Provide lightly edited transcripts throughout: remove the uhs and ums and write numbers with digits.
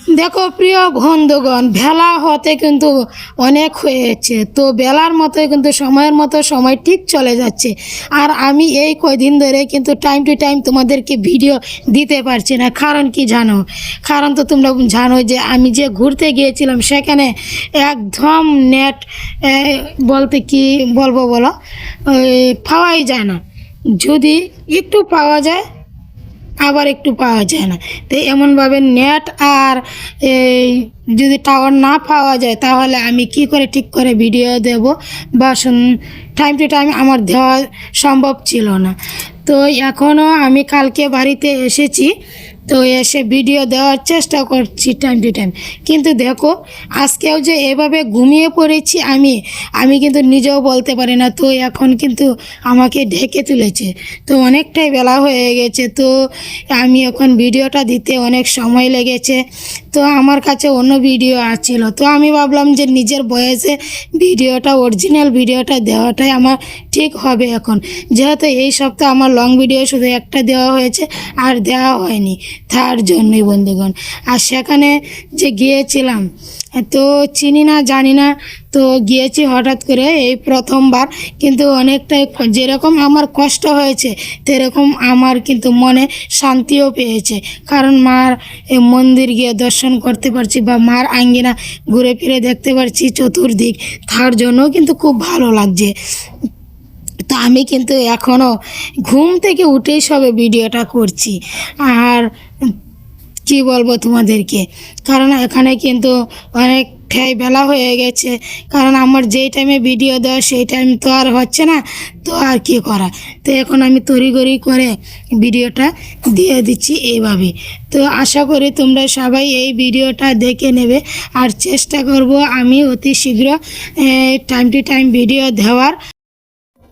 দেখো প্রিয় বন্ধুগণ, বেলা হতে কিন্তু অনেক হয়েছে, তো বেলার মতো কিন্তু সময়ের মতো সময় ঠিক চলে যাচ্ছে। আর আমি এই কয়দিন ধরে কিন্তু টাইম টু টাইম তোমাদেরকে ভিডিও দিতে পারছি না। কারণ কি জানো? কারণ তো তোমরা জানো যে আমি যে ঘুরতে গিয়েছিলাম সেখানে একদম নেট বলতে কি বলবো বলো, পাওয়াই যায় না। যদি একটু পাওয়া যায় আবার একটু পাওয়া যায় না। তো এমনভাবে নেট আর এই যদি টাওয়ার না পাওয়া যায় তাহলে আমি কি করে ঠিক করে ভিডিও দেব বা টাইম টু টাইম আমার দেওয়া সম্ভব ছিল না। তো এখনও আমি কালকে বাড়িতে এসেছি, তো এসে ভিডিও দেওয়ার চেষ্টা করছি টাইম টু টাইম। কিন্তু দেখো আজকেও যে এভাবে ঘুমিয়ে পড়েছি আমি কিন্তু নিজেও বলতে পারি না। তো এখন কিন্তু আমাকে ঢেকে তুলেছে, তো অনেকটাই বেলা হয়ে গেছে। তো আমি এখন ভিডিওটা দিতে অনেক সময় লেগেছে। তো আমার কাছে অন্য ভিডিও আসছিল, তো আমি ভাবলাম যে নিজের বয়সে ভিডিওটা অরিজিনাল ভিডিওটা দেওয়াটাই আমার ঠিক হবে এখন, যেহেতু এই সপ্তাহে আমার লং ভিডিও শুধু একটা দেওয়া হয়েছে আর দেওয়া হয়নি, তার জন্যই বন্ধুগণ। আর সেখানে যে গিয়েছিলাম তো চিনি না জানি না, তো গিয়েছি হঠাৎ করে এই প্রথমবার। কিন্তু অনেকটাই যেরকম আমার কষ্ট হয়েছে সেরকম আমার কিন্তু মনে শান্তিও পেয়েছে, কারণ মার মন্দির গিয়ে দর্শন করতে পারছি বা মার আঙ্গিনা ঘুরে ফিরে দেখতে পারছি চতুর্দিক, তার জন্যও কিন্তু খুব ভালো লাগছে। তো আমি কিন্তু এখনও ঘুম থেকে উঠেই সবে ভিডিওটা করছি। আর কি বলবো তোমাদেরকে, কারণ এখানে কিন্তু অনেকটাই বেলা হয়ে গেছে। কারণ আমার যেই টাইমে ভিডিও দেওয়া সেই টাইম তো আর হচ্ছে না, তো আর কি করা। তো এখন আমি তড়িঘড়ি করে ভিডিওটা দিয়ে দিচ্ছি এইভাবে। তো আশা করি তোমরা সবাই এই ভিডিওটা দেখে নেবে। আর চেষ্টা করব আমি অতি শীঘ্র টাইম টু টাইম ভিডিও দেওয়ার।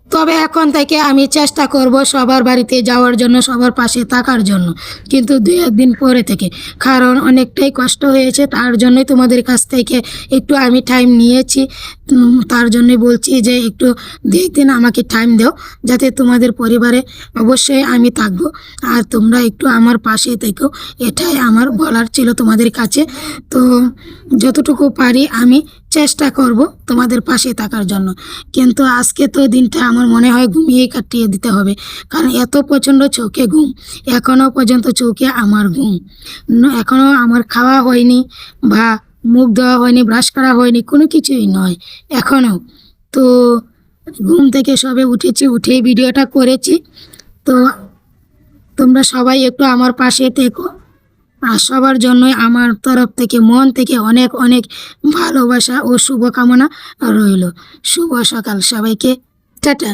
তবে এখন থেকে আমি চেষ্টা করব সবার বাড়িতে যাওয়ার জন্য, সবার পাশে থাকার জন্য, কিন্তু 2-1 দিন পরে থেকে। কারণ অনেকটাই কষ্ট হয়েছে, তার জন্যই তোমাদের কাছ থেকে একটু আমি টাইম নিয়েছি। তার জন্যই বলছি যে একটু 2-1 দিন আমাকে টাইম দাও, যাতে তোমাদের পরিবারে অবশ্যই আমি থাকবো আর তোমরা একটু আমার পাশে থেকো, এটাই আমার বলার ছিল তোমাদের কাছে। তো যতটুকু পারি আমি চেষ্টা করব তোমাদের পাশে থাকার জন্য। কিন্তু আজকে তো দিনটা আমার মনে হয় ঘুমিয়েই কাটিয়ে দিতে হবে, কারণ এত প্রচণ্ড চোখে ঘুম। এখনও পর্যন্ত চোখে আমার ঘুম, এখনও আমার খাওয়া হয়নি বা মুখ ধোয়া হয়নি, ব্রাশ করা হয়নি, কোনো কিছুই নয় এখনও। তো ঘুম থেকে সবে উঠেছি, উঠেই ভিডিওটা করেছি। তো তোমরা সবাই একটু আমার পাশে থেকো, আর সবার জন্যই আমার তরফ থেকে মন থেকে অনেক অনেক ভালোবাসা ও শুভকামনা রইল। শুভ সকাল সবাইকে, টাটা।